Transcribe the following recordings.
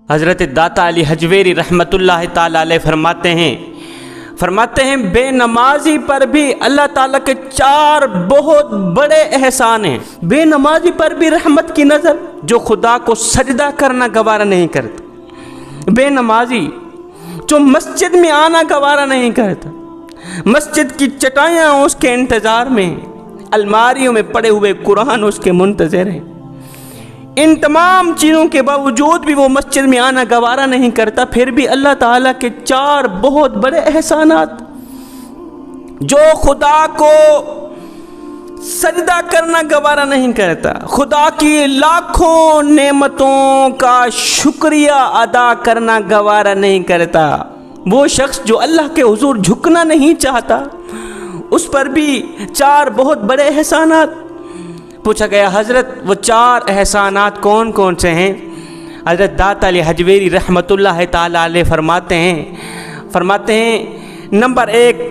حضرت داتا علی حجویری رحمۃ اللہ تعالیٰ علیہ فرماتے ہیں بے نمازی پر بھی اللہ تعالیٰ کے 4 بہت بڑے احسان ہیں۔ بے نمازی پر بھی رحمت کی نظر، جو خدا کو سجدہ کرنا گوارا نہیں کرتا، بے نمازی جو مسجد میں آنا گوارا نہیں کرتا، مسجد کی چٹائیاں اس کے انتظار میں، الماریوں میں پڑے ہوئے قرآن اس کے منتظر ہیں، ان تمام چیزوں کے باوجود بھی وہ مسجد میں آنا گوارا نہیں کرتا، پھر بھی اللہ تعالیٰ کے 4 بہت بڑے احسانات، جو خدا کو سجدہ کرنا گوارا نہیں کرتا، خدا کی لاکھوں نعمتوں کا شکریہ ادا کرنا گوارا نہیں کرتا، وہ شخص جو اللہ کے حضور جھکنا نہیں چاہتا، اس پر بھی 4 بہت بڑے احسانات۔ پوچھا گیا حضرت وہ 4 احسانات کون کون سے ہیں؟ حضرت داتا علی حجویری رحمۃ اللہ تعالیٰ علیہ فرماتے ہیں نمبر 1،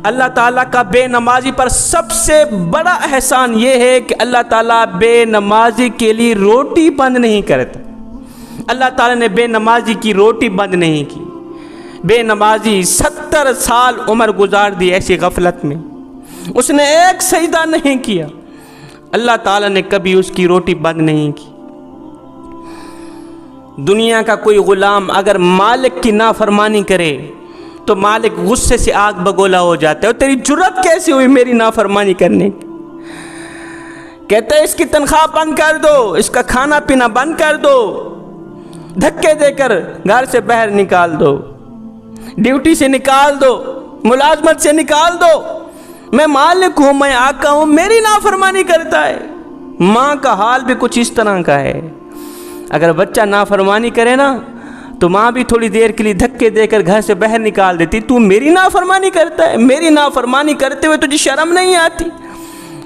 اللہ تعالیٰ کا بے نمازی پر سب سے بڑا احسان یہ ہے کہ اللہ تعالیٰ بے نمازی کے لیے روٹی بند نہیں کرتا۔ اللہ تعالیٰ نے بے نمازی کی روٹی بند نہیں کی۔ بے نمازی 70 سال عمر گزار دی ایسی غفلت میں، اس نے ایک سجدہ نہیں کیا، اللہ تعالیٰ نے کبھی اس کی روٹی بند نہیں کی۔ دنیا کا کوئی غلام اگر مالک کی نافرمانی کرے تو مالک غصے سے آگ بگولا ہو جاتا ہے، اور تیری جرت کیسی ہوئی میری نافرمانی کرنے کی؟ کہتا ہے اس کی تنخواہ بند کر دو، اس کا کھانا پینا بند کر دو، دھکے دے کر گھر سے باہر نکال دو، ڈیوٹی سے نکال دو، ملازمت سے نکال دو، میں مالک ہوں، میں آقا ہوں، میری نافرمانی کرتا ہے۔ ماں کا حال بھی کچھ اس طرح کا ہے، اگر بچہ نافرمانی کرے نا تو ماں بھی تھوڑی دیر کے لیے دھکے دے کر گھر سے باہر نکال دیتی، تو میری نافرمانی کرتا ہے، میری نافرمانی کرتے ہوئے تجھے شرم نہیں آتی؟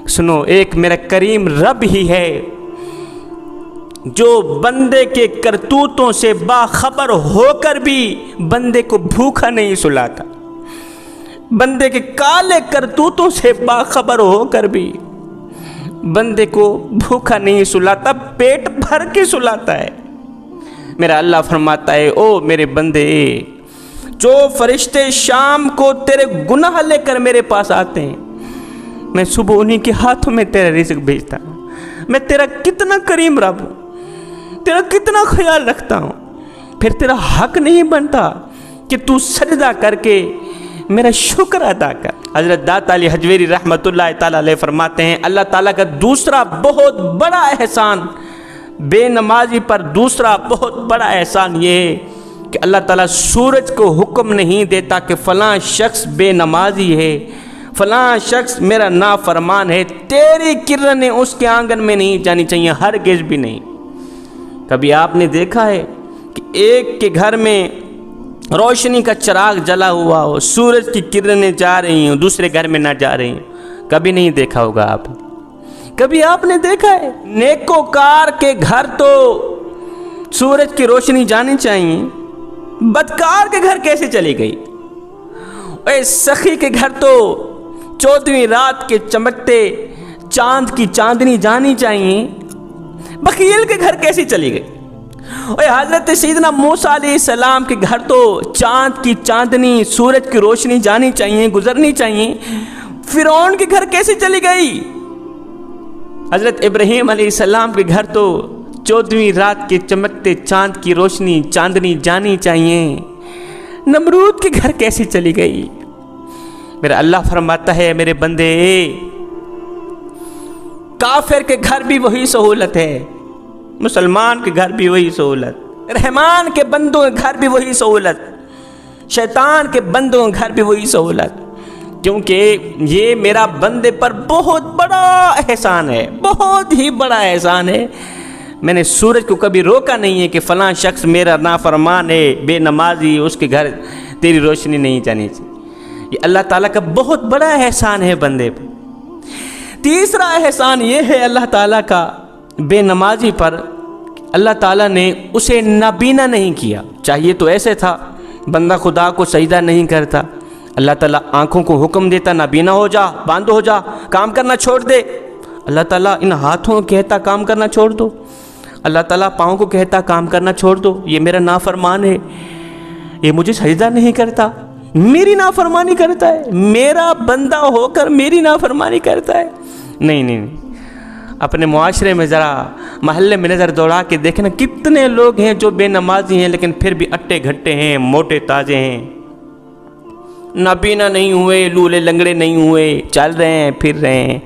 سنو، ایک میرا کریم رب ہی ہے جو بندے کے کرتوتوں سے باخبر ہو کر بھی بندے کو بھوکا نہیں سلاتا، بندے کے کالے کرتوتوں سے باخبر ہو کر بھی بندے کو بھوکا نہیں سلاتا، پیٹ بھر کے سلاتا ہے۔ میرا اللہ فرماتا ہے او میرے بندے، جو فرشتے شام کو تیرے گناہ لے کر میرے پاس آتے ہیں، میں صبح انہی کے ہاتھوں میں تیرا رزق بھیجتا ہوں۔ میں تیرا کتنا کریم رب ہوں، تیرا کتنا خیال رکھتا ہوں، پھر تیرا حق نہیں بنتا کہ تو سجدہ کر کے میرا شکر ادا کر۔ حضرت داتا علی حجویری رحمۃ اللہ تعالیٰ علیہ فرماتے ہیں اللہ تعالیٰ کا دوسرا بہت بڑا احسان، بے نمازی پر دوسرا بہت بڑا احسان یہ ہے کہ اللہ تعالیٰ سورج کو حکم نہیں دیتا کہ فلاں شخص بے نمازی ہے، فلاں شخص میرا نافرمان ہے، تیری کرنیں اس کے آنگن میں نہیں جانی چاہیے، ہرگز بھی نہیں۔ کبھی آپ نے دیکھا ہے کہ ایک کے گھر میں روشنی کا چراغ جلا ہوا ہو، سورج کی کرنیں جا رہی ہوں، دوسرے گھر میں نہ جا رہی ہوں؟ کبھی نہیں دیکھا ہوگا آپ۔ کبھی آپ نے دیکھا ہے نیکوکار کے گھر تو سورج کی روشنی جانی چاہیے، بدکار کے گھر کیسے چلی گئی؟ اے سخی کے گھر تو 14ویں رات کے چمکتے چاند کی چاندنی جانی چاہیے، بخیل کے گھر کیسے چلی گئی؟ اور حضرت سیدنا موسیٰ علیہ السلام کے گھر تو چاند کی چاندنی، سورج کی روشنی جانی چاہیے، گزرنی چاہیے، فرعون کے گھر کیسے چلی گئی؟ حضرت ابراہیم علیہ السلام کے گھر تو 14ویں رات کے چمکتے چاند کی روشنی، چاندنی جانی چاہیے، نمرود کے گھر کیسے چلی گئی؟ میرا اللہ فرماتا ہے میرے بندے، کافر کے گھر بھی وہی سہولت ہے، مسلمان کے گھر بھی وہی سہولت، رحمان کے بندوں کے گھر بھی وہی سہولت، شیطان کے بندوں کے گھر بھی وہی سہولت، کیونکہ یہ میرا بندے پر بہت بڑا احسان ہے، بہت ہی بڑا احسان ہے۔ میں نے سورج کو کبھی روکا نہیں ہے کہ فلاں شخص میرا نافرمان ہے، بے نمازی، اس کے گھر تیری روشنی نہیں جانی چاہیے۔ یہ اللہ تعالیٰ کا بہت بڑا احسان ہے بندے پر۔ تیسرا احسان یہ ہے اللہ تعالیٰ کا بے نمازی پر، اللہ تعالیٰ نے اسے نابینا نہیں کیا۔ چاہیے تو ایسے تھا، بندہ خدا کو سجدہ نہیں کرتا، اللہ تعالیٰ آنکھوں کو حکم دیتا نابینا ہو جا، باندھ ہو جا، کام کرنا چھوڑ دے، اللہ تعالیٰ ان ہاتھوں کہتا کام کرنا چھوڑ دو، اللہ تعالیٰ پاؤں کو کہتا کام کرنا چھوڑ دو، یہ میرا نافرمان ہے، یہ مجھے سجدہ نہیں کرتا، میری نافرمانی کرتا ہے، میرا بندہ ہو کر میری نافرمانی کرتا ہے۔ نہیں، اپنے معاشرے میں ذرا محلے میں نظر دوڑا کے دیکھنا، کتنے لوگ ہیں جو بے نمازی ہیں لیکن پھر بھی اٹے گھٹے ہیں، موٹے تازے ہیں، نابینا نہیں ہوئے، لولے لنگڑے نہیں ہوئے، چل رہے ہیں، پھر رہے ہیں۔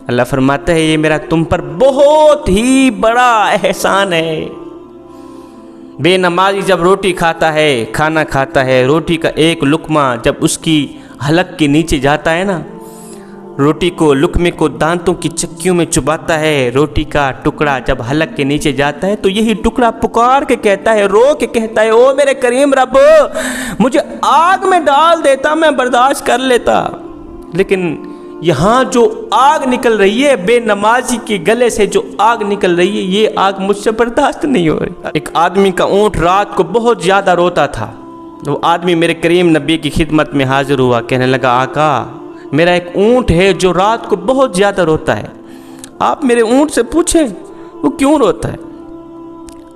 اللہ فرماتا ہے یہ میرا تم پر بہت ہی بڑا احسان ہے۔ بے نمازی جب روٹی کھاتا ہے، کھانا کھاتا ہے، روٹی کا ایک لقمہ جب اس کی حلق کے نیچے جاتا ہے نا، روٹی کو لقمے کو دانتوں کی چکیوں میں چباتا ہے، روٹی کا ٹکڑا جب حلق کے نیچے جاتا ہے تو یہی ٹکڑا پکار کے کہتا ہے، رو کے کہتا ہے، او میرے کریم رب، مجھے آگ میں ڈال دیتا میں برداشت کر لیتا، لیکن یہاں جو آگ نکل رہی ہے، بے نمازی کے گلے سے جو آگ نکل رہی ہے، یہ آگ مجھ سے برداشت نہیں ہو رہی۔ ایک آدمی کا اونٹ رات کو بہت زیادہ روتا تھا، وہ آدمی میرے کریم نبی کی خدمت میں حاضر ہوا، کہنے لگا آقا میرا ایک اونٹ ہے جو رات کو بہت زیادہ روتا ہے، آپ میرے اونٹ سے پوچھیں وہ کیوں روتا ہے،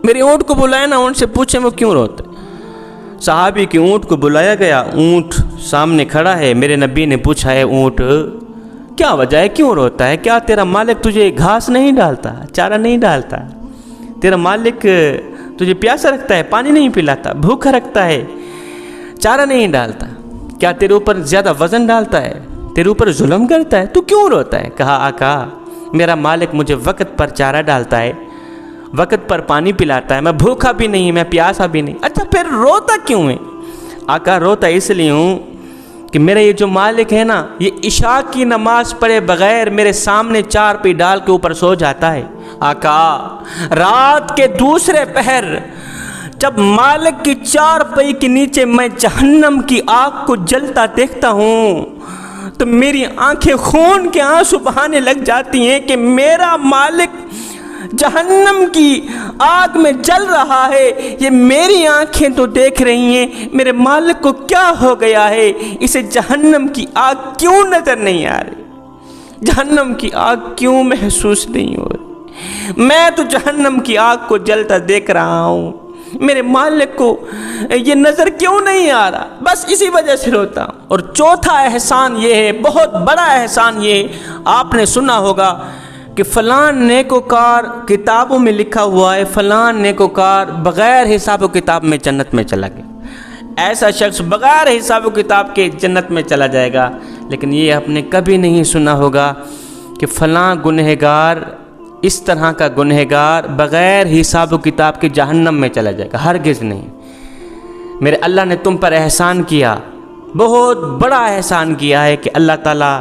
میرے اونٹ کو بلائیں نا، اونٹ سے پوچھیں وہ کیوں روتا ہے۔ صحابی کے اونٹ کو بلایا گیا، اونٹ سامنے کھڑا ہے، میرے نبی نے پوچھا ہے اونٹ کیا وجہ ہے، کیوں روتا ہے، کیا تیرا مالک تجھے گھاس نہیں ڈالتا، چارہ نہیں ڈالتا، تیرا مالک تجھے پیاسا رکھتا ہے، پانی نہیں پلاتا، بھوکا رکھتا ہے، چارہ نہیں ڈالتا، کیا تیرے اوپر زیادہ وزن ڈالتا ہے، تیرے اوپر ظلم کرتا ہے، تو کیوں روتا ہے؟ کہا آقا میرا مالک مجھے وقت پر چارہ ڈالتا ہے، وقت پر پانی پلاتا ہے، میں بھوکا بھی نہیں، میں پیاسا بھی نہیں۔ اچھا پھر روتا کیوں ہے؟ آقا روتا اس لیے ہوں کہ میرا یہ جو مالک ہے نا، یہ عشاء کی نماز پڑھے بغیر میرے سامنے چار پہ ڈال کے اوپر سو جاتا ہے۔ آقا رات کے دوسرے پہر جب مالک کی چار پئی کے نیچے میں جہنم کی آگ کو جلتا دیکھتا ہوں تو میری آنکھیں خون کے آنسو بہانے لگ جاتی ہیں کہ میرا مالک جہنم کی آگ میں جل رہا ہے، یہ میری آنکھیں تو دیکھ رہی ہیں، میرے مالک کو کیا ہو گیا ہے، اسے جہنم کی آگ کیوں نظر نہیں آ رہی، جہنم کی آگ کیوں محسوس نہیں ہو رہی، میں تو جہنم کی آگ کو جلتا دیکھ رہا ہوں، میرے مالک کو یہ نظر کیوں نہیں آ رہا، بس اسی وجہ سے روتا ہوں۔ اور چوتھا احسان یہ ہے، بہت بڑا احسان یہ ہے، آپ نے سنا ہوگا کہ فلاں نیکوکار کتابوں میں لکھا ہوا ہے، فلاں نیکوکار بغیر حساب و کتاب میں جنت میں چلا گیا، ایسا شخص بغیر حساب و کتاب کے جنت میں چلا جائے گا، لیکن یہ آپ نے کبھی نہیں سنا ہوگا کہ فلاں گنہگار اس طرح کا گنہگار بغیر حساب و کتاب کے جہنم میں چلا جائے گا، ہرگز نہیں۔ میرے اللہ نے تم پر احسان کیا، بہت بڑا احسان کیا ہے کہ اللہ تعالیٰ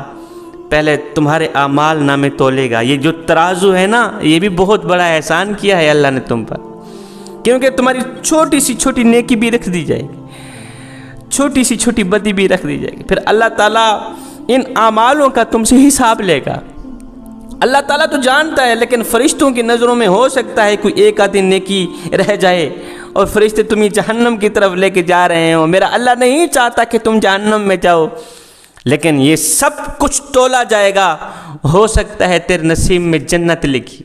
پہلے تمہارے اعمال نامے تولے گا، یہ جو ترازو ہے نا، یہ بھی بہت بڑا احسان کیا ہے اللہ نے تم پر، کیونکہ تمہاری چھوٹی سی چھوٹی نیکی بھی رکھ دی جائے گی، چھوٹی سی چھوٹی بدی بھی رکھ دی جائے گی، پھر اللہ تعالیٰ ان اعمالوں کا تم سے حساب لے گا۔ اللہ تعالیٰ تو جانتا ہے، لیکن فرشتوں کی نظروں میں ہو سکتا ہے کوئی ایک آدھی نیکی رہ جائے اور فرشتے تمہیں جہنم کی طرف لے کے جا رہے ہوں، میرا اللہ نہیں چاہتا کہ تم جہنم میں جاؤ، لیکن یہ سب کچھ تولا جائے گا، ہو سکتا ہے تیرے نصیب میں جنت لکھی،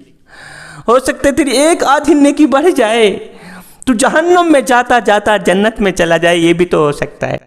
ہو سکتا ہے تیری ایک آدھی نیکی بڑھ جائے، تو جہنم میں جاتا جاتا جنت میں چلا جائے، یہ بھی تو ہو سکتا ہے۔